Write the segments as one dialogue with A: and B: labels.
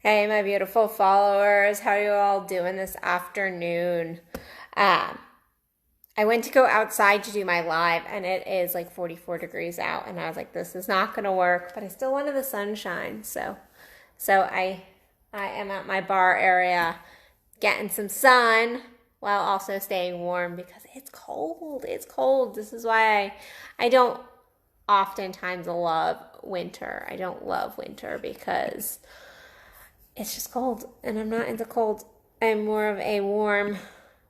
A: Hey, my beautiful followers. How are you all doing this afternoon? Um, I went to go outside to do my live and it is like 44 degrees out and I was like, this is not going to work, but I still wanted the sunshine. So I am at my bar area getting some sun while also staying warm because it's cold. It's cold. This is why I don't oftentimes love winter. I don't love winter because it's just cold and I'm not into cold. I'm more of a warm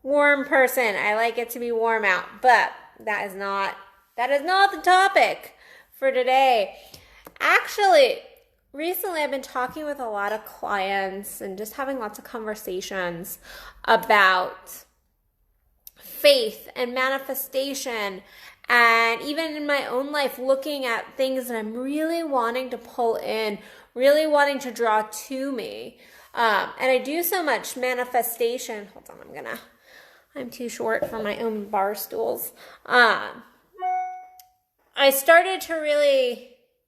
A: person. I like it to be warm out, but that is not the topic for today. Actually, recently I've been talking with a lot of clients and just having lots of conversations about faith and manifestation, and even in my own life, looking at things that I'm really wanting to pull in, really wanting to draw to me. And I do so much manifestation. Hold on, I'm too short for my own bar stools. I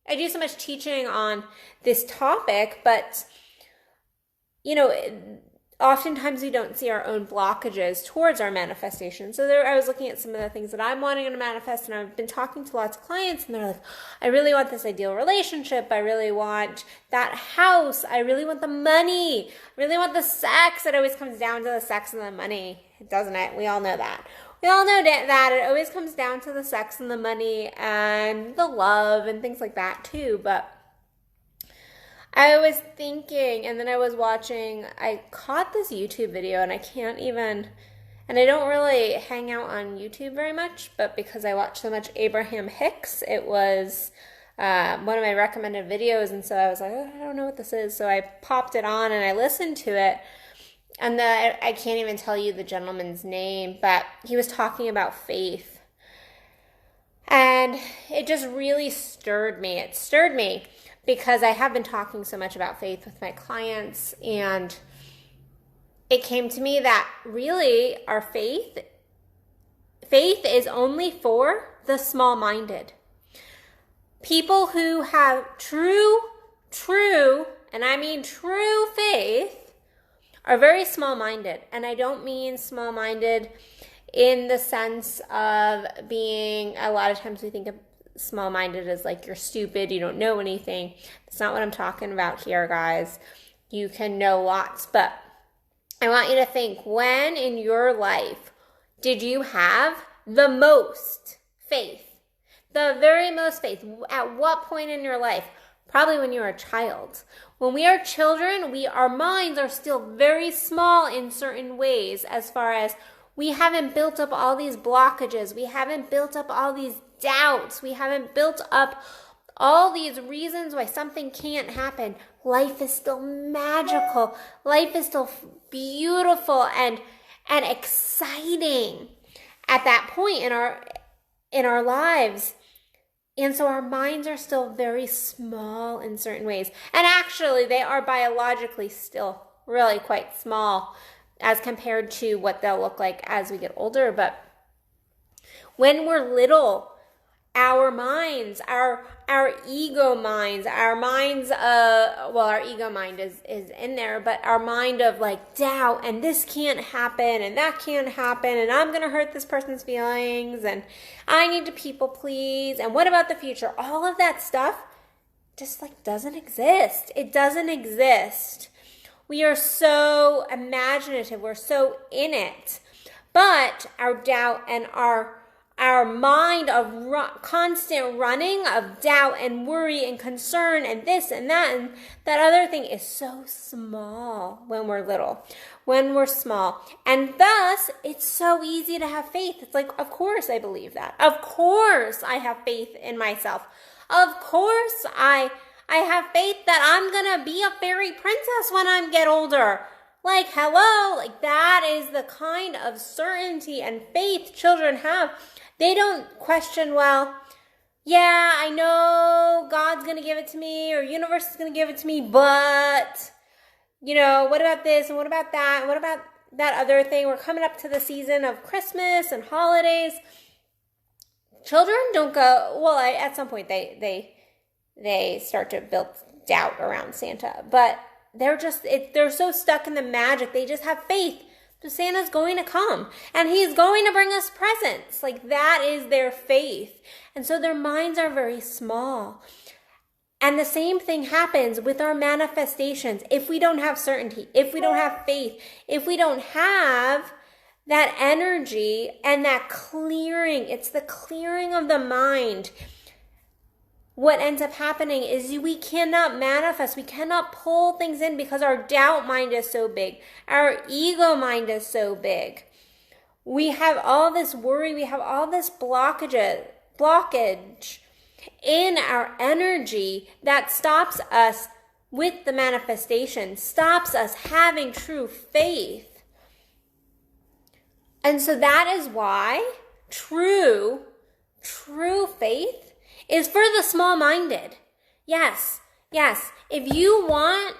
A: do so much teaching on this topic, but you know, oftentimes we don't see our own blockages towards our manifestation. So I was looking at some of the things that I'm wanting to manifest, and I've been talking to lots of clients, and they're like, I really want this ideal relationship. I really want that house. I really want the money. I really want the sex. It always comes down to the sex and the money, doesn't it? We all know that. We all know that it always comes down to the sex and the money and the love and things like that too. But I was thinking, and then I caught this YouTube video, and I don't really hang out on YouTube very much, but because I watch so much Abraham Hicks, it was one of my recommended videos, and so I was like, oh, I don't know what this is, so I popped it on, and I listened to it, and I can't even tell you the gentleman's name, but he was talking about faith, and it just really stirred me. It stirred me because I have been talking so much about faith with my clients, and it came to me that really our faith is only for the small-minded. People who have true, and I mean true faith are very small-minded. And I don't mean small-minded in the sense of being, a lot of times we think of small-minded as like you're stupid, you don't know anything. That's not what I'm talking about here, guys. You can know lots, but I want you to think, when in your life did you have the most faith? The very most faith. At what point in your life? Probably when you were a child. When we are children, our minds are still very small in certain ways, as far as we haven't built up all these blockages. We haven't built up all these doubts. We haven't built up all these reasons why something can't happen. Life is still magical. Life is still beautiful and exciting at that point in our lives. And so our minds are still very small in certain ways. And actually, they are biologically still really quite small as compared to what they'll look like as we get older. But when we're little, our minds, our ego minds, our ego mind is in there, but our mind of like doubt, and this can't happen, and that can't happen, and I'm going to hurt this person's feelings, and I need to people please, and what about the future? All of that stuff just like doesn't exist. It doesn't exist. We are so imaginative. We're so in it. But our doubt and our mind of constant running of doubt and worry and concern and this and that other thing is so small when we're little, when we're small. And thus, it's so easy to have faith. It's like, of course I believe that. Of course I have faith in myself. Of course I have faith that I'm going to be a fairy princess when I get older. Like, hello, like that is the kind of certainty and faith children have. They don't question, well, yeah, I know God's going to give it to me, or universe is going to give it to me, but, what about this, and what about that, and what about that other thing? We're coming up to the season of Christmas and holidays. Children don't go, well, at some point they start to build doubt around Santa, but they're so stuck in the magic. They just have faith that Santa's going to come and he's going to bring us presents. Like, that is their faith. And so their minds are very small. And the same thing happens with our manifestations. If we don't have certainty, if we don't have faith, if we don't have that energy and that clearing, it's the clearing of the mind. What ends up happening is we cannot manifest. We cannot pull things in because our doubt mind is so big. Our ego mind is so big. We have all this worry. We have all this blockage in our energy that stops us with the manifestation, stops us having true faith. And so that is why true faith is for the small-minded. Yes. If you want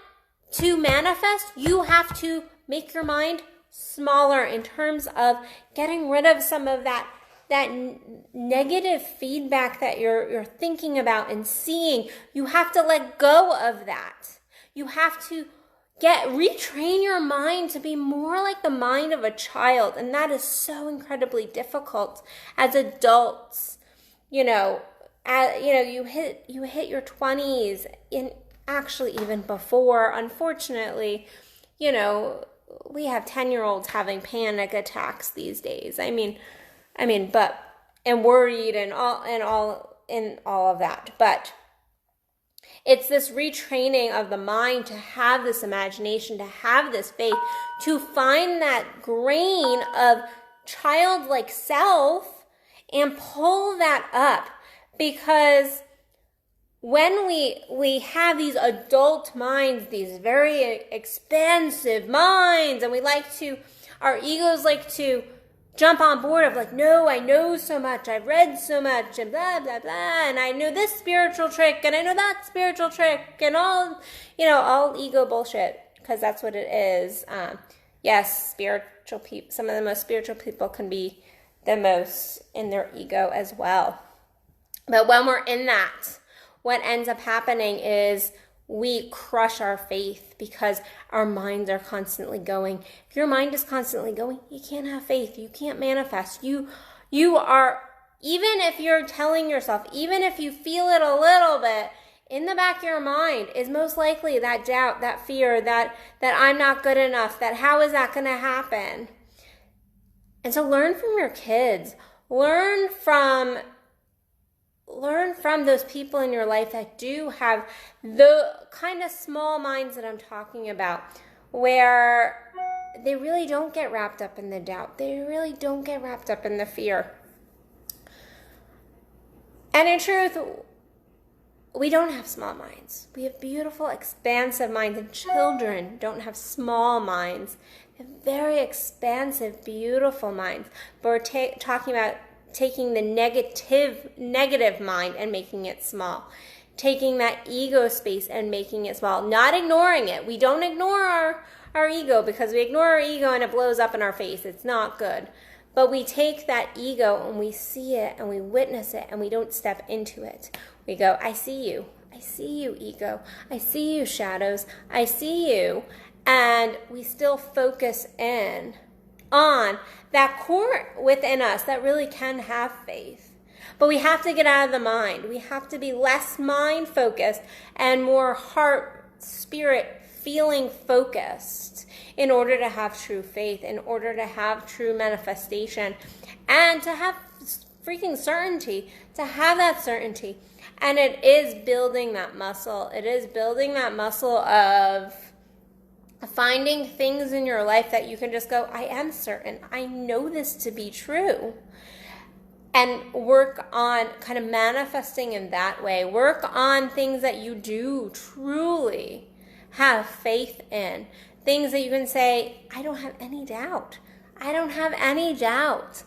A: to manifest, you have to make your mind smaller in terms of getting rid of some of that negative feedback that you're thinking about and seeing. You have to let go of that. You have to retrain your mind to be more like the mind of a child. And that is so incredibly difficult as adults. You hit your 20s, and actually even before. Unfortunately, we have 10-year-olds having panic attacks these days. And worried and all of that. But it's this retraining of the mind to have this imagination, to have this faith, to find that grain of childlike self and pull that up. Because when we have these adult minds, these very expansive minds, and our egos like to jump on board of like, no, I know so much, I've read so much, and blah, blah, blah, and I know this spiritual trick, and I know that spiritual trick, and all ego bullshit, because that's what it is. Yes, spiritual people, some of the most spiritual people can be the most in their ego as well. But when we're in that, what ends up happening is we crush our faith because our minds are constantly going. If your mind is constantly going, you can't have faith. You can't manifest. You are, even if you're telling yourself, even if you feel it a little bit, in the back of your mind is most likely that doubt, that fear, that I'm not good enough, that how is that going to happen? And so learn from your kids. Learn from those people in your life that do have the kind of small minds that I'm talking about, where they really don't get wrapped up in the doubt. They really don't get wrapped up in the fear. And in truth, we don't have small minds. We have beautiful, expansive minds, and children don't have small minds. They have very expansive, beautiful minds. But we're talking about taking the negative mind and making it small. Taking that ego space and making it small. Not ignoring it. We don't ignore our ego, because we ignore our ego and it blows up in our face. It's not good. But we take that ego and we see it and we witness it and we don't step into it. We go, I see you. I see you, ego. I see you, shadows. I see you. And we still focus in on that core within us that really can have faith. But we have to get out of the mind. We have to be less mind focused and more heart, spirit, feeling focused in order to have true faith, in order to have true manifestation, and to have freaking certainty, to have that certainty. And it is building that muscle. It is building that muscle of finding things in your life that you can just go, I am certain. I know this to be true. And work on kind of manifesting in that way. Work on things that you do truly have faith in. Things that you can say, I don't have any doubt. I don't have any doubt.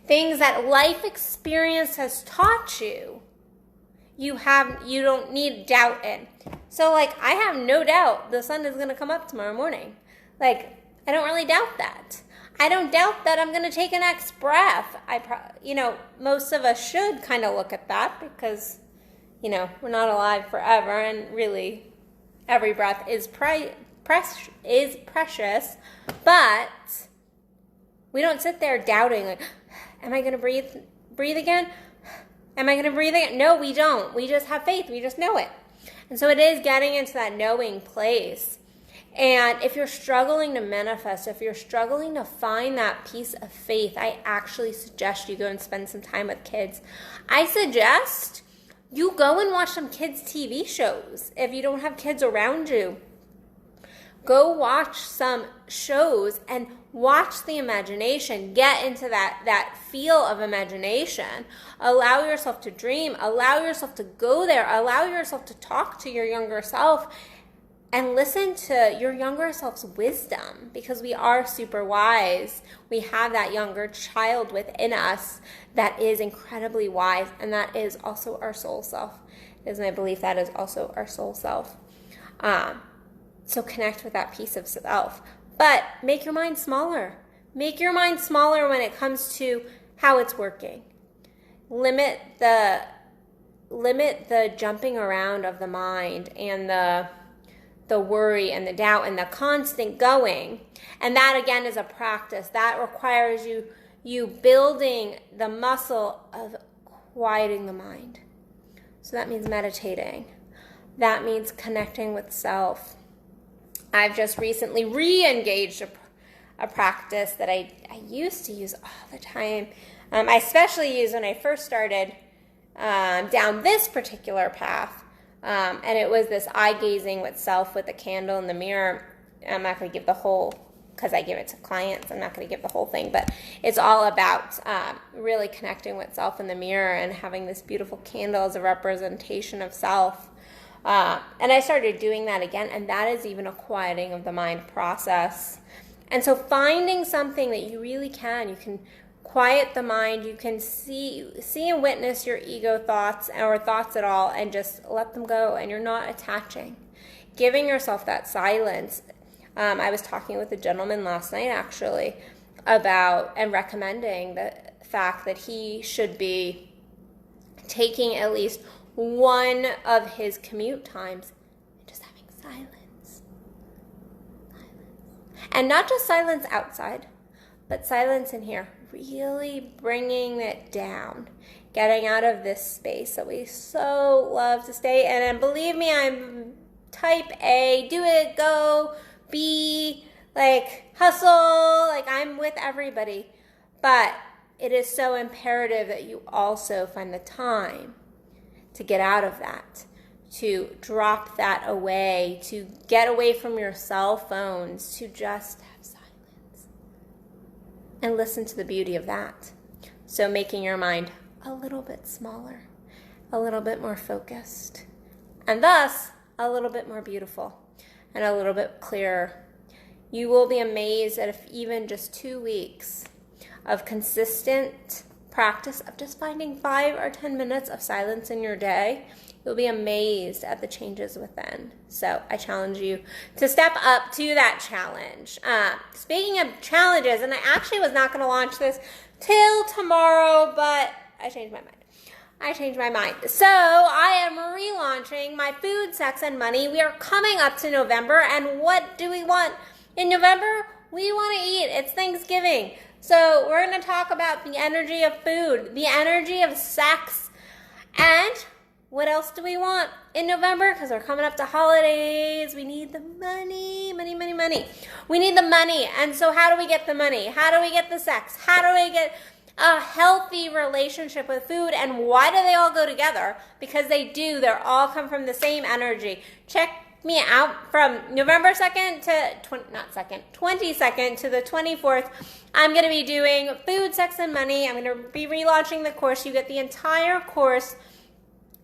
A: Things that life experience has taught you. You don't need doubt in. So I have no doubt the sun is going to come up tomorrow morning. I don't really doubt that. I don't doubt that I'm going to take a next breath. Most of us should kind of look at that because, we're not alive forever, and really every breath is precious, but we don't sit there doubting, like, am I going to breathe again? Am I going to breathe again? No, we don't. We just have faith. We just know it. And so it is getting into that knowing place. And if you're struggling to manifest, if you're struggling to find that piece of faith, I actually suggest you go and spend some time with kids. I suggest you go and watch some kids' TV shows if you don't have kids around you. Go watch some shows and watch the imagination. Get into that feel of imagination. Allow yourself to dream. Allow yourself to go there. Allow yourself to talk to your younger self and listen to your younger self's wisdom, because we are super wise. We have that younger child within us that is incredibly wise, and that is also our soul self. It is my belief that is also our soul self. So connect with that piece of self. But make your mind smaller. Make your mind smaller when it comes to how it's working. Limit the jumping around of the mind and the worry and the doubt and the constant going. And that, again, is a practice. That requires you building the muscle of quieting the mind. So that means meditating. That means connecting with self. I've just recently re-engaged a practice that I used to use all the time. I especially used when I first started down this particular path. And it was this eye gazing with self with a candle in the mirror. I'm not going to give the whole, because I give it to clients, I'm not going to give the whole thing, but it's all about really connecting with self in the mirror and having this beautiful candle as a representation of self. And I started doing that again, and that is even a quieting of the mind process. And so finding something that you really you can quiet the mind, you can see and witness your ego thoughts or thoughts at all, and just let them go, and you're not attaching. Giving yourself that silence. I was talking with a gentleman last night, actually, about and recommending the fact that he should be taking at least one of his commute times and just having silence. And not just silence outside, but silence in here. Really bringing it down. Getting out of this space that we so love to stay in. And believe me, I'm type A. Do it, go, be, hustle. I'm with everybody. But it is so imperative that you also find the time to get out of that, to drop that away, to get away from your cell phones, to just have silence and listen to the beauty of that. So making your mind a little bit smaller, a little bit more focused, and thus a little bit more beautiful and a little bit clearer. You will be amazed at if even just 2 weeks of consistent practice of just finding 5 or 10 minutes of silence in your day, you'll be amazed at the changes within. So I challenge you to step up to that challenge. Speaking of challenges, and I actually was not going to launch this till tomorrow, but I changed my mind. So I am relaunching my Food, Sex, and Money. We are coming up to November, and what do we want in November? We want to eat. It's Thanksgiving. So we're going to talk about the energy of food, the energy of sex, and what else do we want in November? Because we're coming up to holidays. We need the money. We need the money. And so how do we get the money? How do we get the sex? How do we get a healthy relationship with food? And why do they all go together? Because they do. They all come from the same energy. Check me out from November 2nd to 22nd to the 24th. I'm going to be doing Food, Sex, and Money. I'm going to be relaunching the course. You get the entire course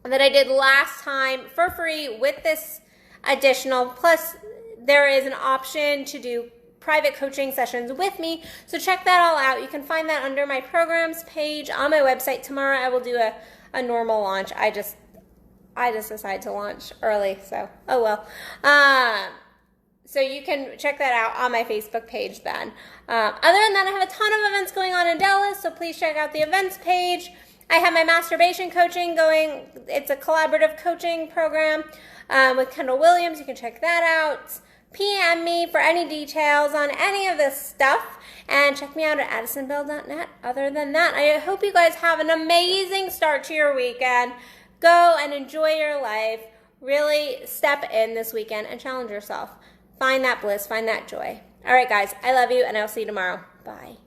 A: that I did last time for free with this additional. Plus, there is an option to do private coaching sessions with me. So check that all out. You can find that under my programs page on my website. Tomorrow I will do a normal launch. I just decided to launch early, so oh well. So you can check that out on my Facebook page then. Other than that, I have a ton of events going on in Dallas, so please check out the events page. I have my masturbation coaching going. It's a collaborative coaching program with Kendall Williams. You can check that out. PM me for any details on any of this stuff, and check me out at addisonbell.net. Other than that, I hope you guys have an amazing start to your weekend. Go and enjoy your life. Really step in this weekend and challenge yourself. Find that bliss, find that joy. All right, guys, I love you, and I'll see you tomorrow. Bye.